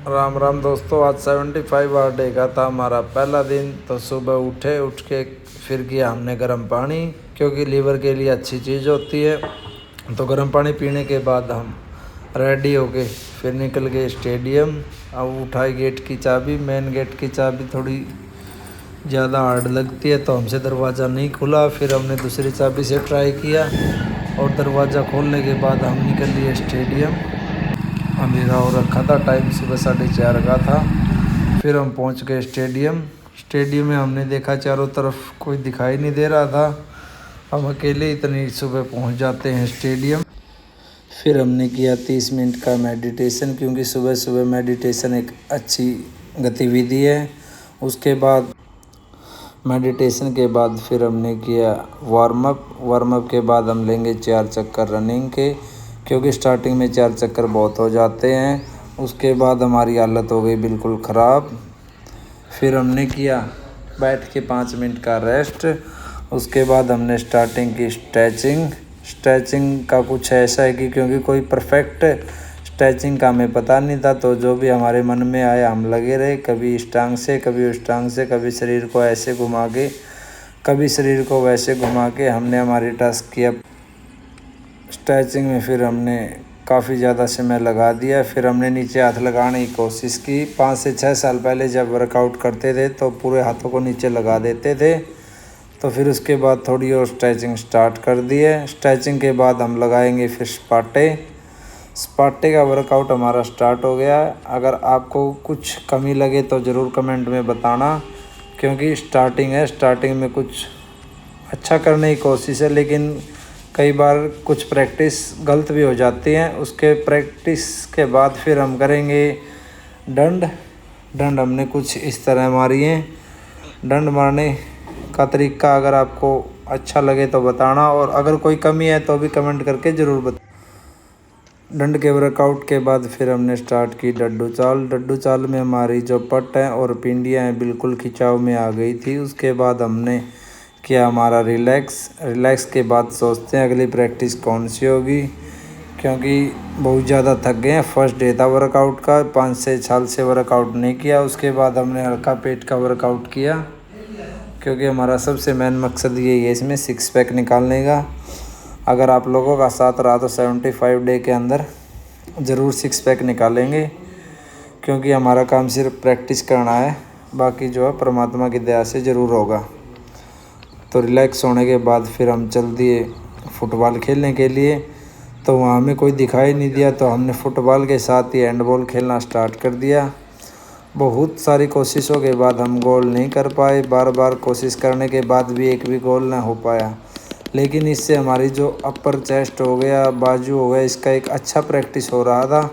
राम राम दोस्तों। आज 75 our day का था हमारा पहला दिन। तो सुबह उठ के फिर किया हमने गर्म पानी, क्योंकि लीवर के लिए अच्छी चीज़ होती है। तो गर्म पानी पीने के बाद हम रेडी हो गए, फिर निकल गए स्टेडियम। अब उठाई गेट की चाबी। मेन गेट की चाबी थोड़ी ज़्यादा हार्ड लगती है, तो हमसे दरवाज़ा नहीं खुला। फिर हमने दूसरी चाबी से ट्राई किया और दरवाज़ा खोलने के बाद हम निकल लिए स्टेडियम। अंधेरा हो रखा था, टाइम सुबह 4:30 का था। फिर हम पहुंच गए स्टेडियम में हमने देखा चारों तरफ कोई दिखाई नहीं दे रहा था। हम अकेले इतनी सुबह पहुंच जाते हैं स्टेडियम। फिर हमने किया 30 मिनट का मेडिटेशन, क्योंकि सुबह सुबह मेडिटेशन एक अच्छी गतिविधि है। उसके बाद मेडिटेशन के बाद फिर हमने किया वार्म अप के बाद हम लेंगे 4 चक्कर रनिंग के, क्योंकि स्टार्टिंग में 4 चक्कर बहुत हो जाते हैं। उसके बाद हमारी हालत हो गई बिल्कुल ख़राब। फिर हमने किया बैठ के 5 मिनट का रेस्ट। उसके बाद हमने स्टार्टिंग की स्ट्रेचिंग का कुछ ऐसा है कि क्योंकि कोई परफेक्ट स्ट्रेचिंग का हमें पता नहीं था, तो जो भी हमारे मन में आया हम लगे रहे। कभी इस टांग से, कभी उस टांग से, कभी शरीर को ऐसे घुमा के, कभी शरीर को वैसे घुमा के हमने हमारी टास्क किया स्ट्रेचिंग में। फिर हमने काफ़ी ज़्यादा समय लगा दिया। फिर हमने नीचे हाथ लगाने की कोशिश की। 5 से 6 साल पहले जब वर्कआउट करते थे तो पूरे हाथों को नीचे लगा देते थे। तो फिर उसके बाद थोड़ी और स्ट्रेचिंग स्टार्ट कर दी है। स्ट्रेचिंग के बाद हम लगाएंगे फिर स्पाटे का वर्कआउट हमारा स्टार्ट हो गया है। अगर आपको कुछ कमी लगे तो ज़रूर कमेंट में बताना, क्योंकि स्टार्टिंग में कुछ अच्छा करने की कोशिश है, लेकिन कई बार कुछ प्रैक्टिस गलत भी हो जाती हैं। उसके प्रैक्टिस के बाद फिर हम करेंगे डंड हमने कुछ इस तरह मारी है। डंड मारने का तरीका अगर आपको अच्छा लगे तो बताना, और अगर कोई कमी है तो भी कमेंट करके ज़रूर बताना। डंड के वर्कआउट के बाद फिर हमने स्टार्ट की डड्डू चाल में हमारी जो पट है और पिंडियाँ हैं बिल्कुल खिंचाव में आ गई थी। उसके बाद हमने किया हमारा रिलैक्स के बाद सोचते हैं अगली प्रैक्टिस कौन सी होगी, क्योंकि बहुत ज़्यादा थक गए हैं। फर्स्ट डे था वर्कआउट का, 5 से साल से वर्कआउट नहीं किया। उसके बाद हमने हल्का पेट का वर्कआउट किया, क्योंकि हमारा सबसे मेन मकसद यही है इसमें 6 पैक निकालने का। अगर आप लोगों का साथ रहा तो 75 डे के अंदर ज़रूर 6 पैक निकालेंगे, क्योंकि हमारा काम सिर्फ प्रैक्टिस करना है, बाकी जो है परमात्मा की दया से ज़रूर होगा। तो रिलैक्स होने के बाद फिर हम चल दिए फुटबॉल खेलने के लिए। तो वहाँ हमें कोई दिखाई नहीं दिया, तो हमने फुटबॉल के साथ ही हैंडबॉल खेलना स्टार्ट कर दिया। बहुत सारी कोशिशों के बाद हम गोल नहीं कर पाए। बार कोशिश करने के बाद भी एक भी गोल ना हो पाया, लेकिन इससे हमारी जो अपर चेस्ट हो गया, बाजू हो गया, इसका एक अच्छा प्रैक्टिस हो रहा था।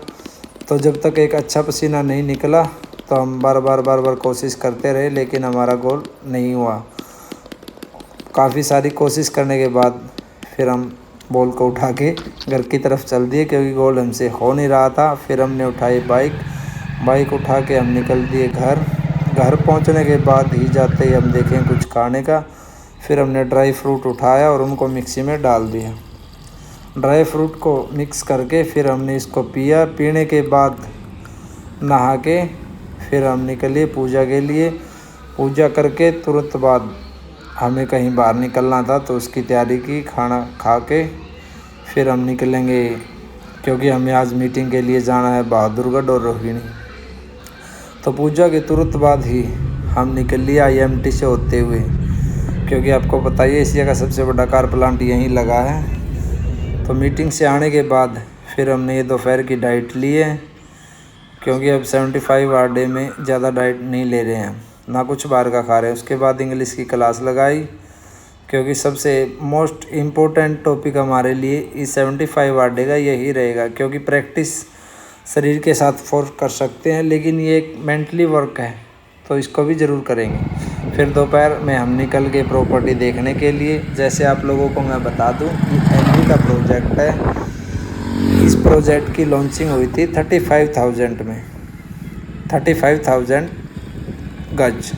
तो जब तक एक अच्छा पसीना नहीं निकला तो हम बार कोशिश करते रहे, लेकिन हमारा गोल नहीं हुआ। काफ़ी सारी कोशिश करने के बाद फिर हम बॉल को उठा के घर की तरफ चल दिए, क्योंकि गोल हमसे हो नहीं रहा था। फिर हमने उठाई बाइक उठा के हम निकल दिए घर पहुंचने के बाद ही जाते ही हम देखें कुछ खाने का। फिर हमने ड्राई फ्रूट उठाया और उनको मिक्सी में डाल दिया। ड्राई फ्रूट को मिक्स करके फिर हमने इसको पिया। पीने के बाद नहा के फिर हम निकले पूजा के लिए। पूजा करके तुरंत बाद हमें कहीं बाहर निकलना था, तो उसकी तैयारी की। खाना खा के फिर हम निकलेंगे, क्योंकि हमें आज मीटिंग के लिए जाना है बहादुरगढ़ और रोहिणी। तो पूजा के तुरंत बाद ही हम निकल लिए IMT से होते हुए, क्योंकि आपको पता ही है एशिया का सबसे बड़ा कार प्लांट यहीं लगा है। तो मीटिंग से आने के बाद फिर हमने ये दोपहर की डाइट ली है, क्योंकि अब 75 आवर डे में ज़्यादा डाइट नहीं ले रहे हैं, ना कुछ बाहर का खा रहे हैं। उसके बाद इंग्लिश की क्लास लगाई, क्योंकि सबसे मोस्ट इम्पोर्टेंट टॉपिक हमारे लिए इस 75 आवर डे का यही रहेगा, क्योंकि प्रैक्टिस शरीर के साथ फोर्स कर सकते हैं, लेकिन ये एक मेंटली वर्क है, तो इसको भी ज़रूर करेंगे। फिर दोपहर में हम निकल गए प्रॉपर्टी देखने के लिए। जैसे आप लोगों को मैं बता दूं, ये LV का प्रोजेक्ट है। इस प्रोजेक्ट की लॉन्चिंग हुई थी 35,000 में, 35,000 गज।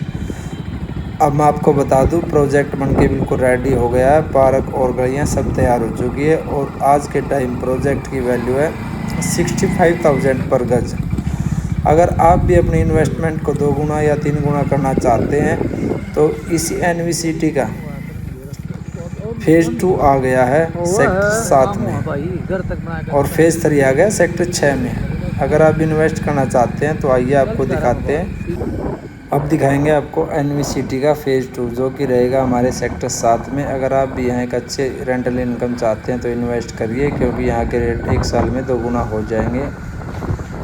अब मैं आपको बता दूं, प्रोजेक्ट बनके बिल्कुल रेडी हो गया है। पार्क और गलियाँ सब तैयार हो चुकी है, और आज के टाइम प्रोजेक्ट की वैल्यू है 65,000 पर गज। अगर आप भी अपनी इन्वेस्टमेंट को 2 गुना या 3 गुना करना चाहते हैं तो इसी NVCT का फेज़ 2 आ गया है सेक्टर 7 में और फेज़ 3 आ गया सेक्टर 6 में। अगर आप इन्वेस्ट करना चाहते हैं तो आइए आपको दिखाते हैं। अब दिखाएंगे आपको NVCT का फेज़ 2 जो कि रहेगा हमारे सेक्टर 7 में। अगर आप भी यहाँ एक अच्छे रेंटल इनकम चाहते हैं तो इन्वेस्ट करिए, क्योंकि यहाँ के रेट 1 साल में 2 गुना हो जाएंगे।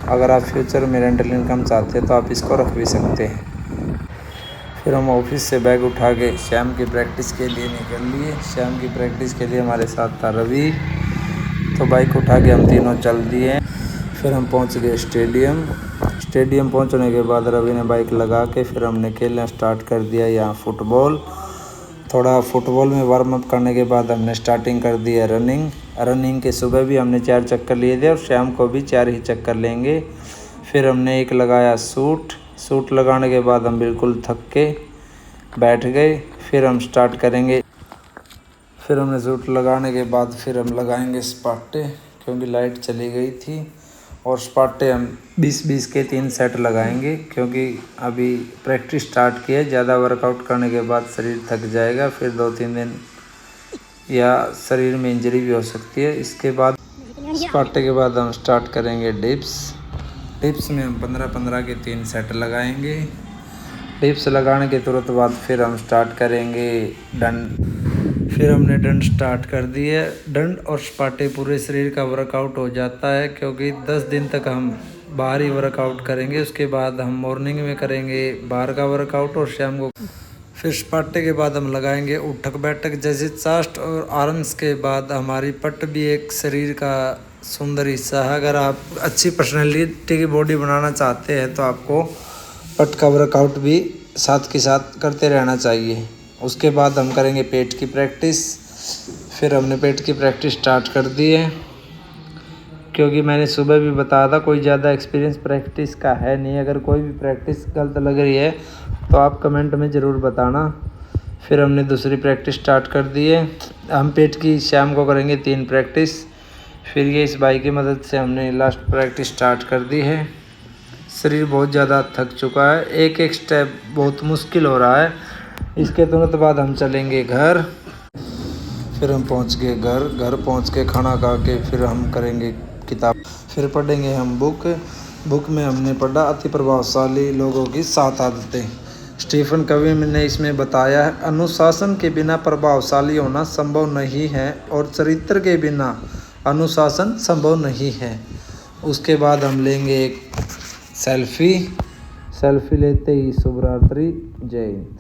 अगर आप फ्यूचर में रेंटल इनकम चाहते हैं तो आप इसको रख भी सकते हैं। फिर हम ऑफिस से बैग उठा के शाम की प्रैक्टिस के लिए निकल लिए। शाम की प्रैक्टिस के लिए हमारे साथ था रवि, तो बाइक उठा के हम तीनों चल दिए। फिर हम पहुंच गए स्टेडियम पहुंचने के बाद रवि ने बाइक लगा के फिर हमने खेलना स्टार्ट कर दिया यहाँ फुटबॉल। थोड़ा फुटबॉल में वार्म अप करने के बाद हमने स्टार्टिंग कर दिया रनिंग के सुबह भी हमने 4 चक्कर लिए थे और शाम को भी 4 ही चक्कर लेंगे। फिर हमने एक लगाया सूट लगाने के बाद हम बिल्कुल थक के बैठ गए। फिर हम स्टार्ट करेंगे। फिर हमने सूट लगाने के बाद फिर हम लगाएंगे स्पाटे, क्योंकि लाइट चली गई थी। और स्पाटे हम 20-20 के 3 सेट लगाएंगे, क्योंकि अभी प्रैक्टिस स्टार्ट की है। ज़्यादा वर्कआउट करने के बाद शरीर थक जाएगा, फिर 2-3 दिन या शरीर में इंजरी भी हो सकती है। इसके बाद स्पाटे के बाद हम स्टार्ट करेंगे डिप्स में हम 15-15 के 3 सेट लगाएंगे। डिप्स लगाने के तुरंत बाद फिर हम स्टार्ट करेंगे डंड। फिर हमने डंड स्टार्ट कर दिए। डंड और स्पाटे पूरे शरीर का वर्कआउट हो जाता है, क्योंकि 10 दिन तक हम बाहर ही वर्कआउट करेंगे। उसके बाद हम मॉर्निंग में करेंगे बाहर का वर्कआउट और शाम को। फिर स्पाटे के बाद हम लगाएंगे उठक बैठक जैसे चास्ट और आर्म्स के बाद हमारी पट भी एक शरीर का सुंदर हिस्सा है। अगर आप अच्छी पर्सनैलिटी की बॉडी बनाना चाहते हैं तो आपको पट का वर्कआउट भी साथ के साथ करते रहना चाहिए। उसके बाद हम करेंगे पेट की प्रैक्टिस। फिर हमने पेट की प्रैक्टिस स्टार्ट कर दी है, क्योंकि मैंने सुबह भी बताया था कोई ज़्यादा एक्सपीरियंस प्रैक्टिस का है नहीं। अगर कोई भी प्रैक्टिस गलत लग रही है तो आप कमेंट में ज़रूर बताना। फिर हमने दूसरी प्रैक्टिस स्टार्ट कर दी है। हम पेट की शाम को करेंगे 3 प्रैक्टिस। फिर ये इस बाइक की मदद से हमने लास्ट प्रैक्टिस स्टार्ट कर दी है। शरीर बहुत ज़्यादा थक चुका है, एक एक स्टेप बहुत मुश्किल हो रहा है। इसके तुरंत बाद हम चलेंगे घर। फिर हम पहुंच गए घर पहुंच के खाना खा के फिर हम करेंगे किताब। फिर पढ़ेंगे हम बुक में हमने पढ़ा अति प्रभावशाली लोगों की 7 आदतें। स्टीफन कवी ने इसमें बताया है, अनुशासन के बिना प्रभावशाली होना संभव नहीं है और चरित्र के बिना अनुशासन संभव नहीं है। उसके बाद हम लेंगे एक सेल्फी लेते ही शुभ रात्रि, जय हिंद।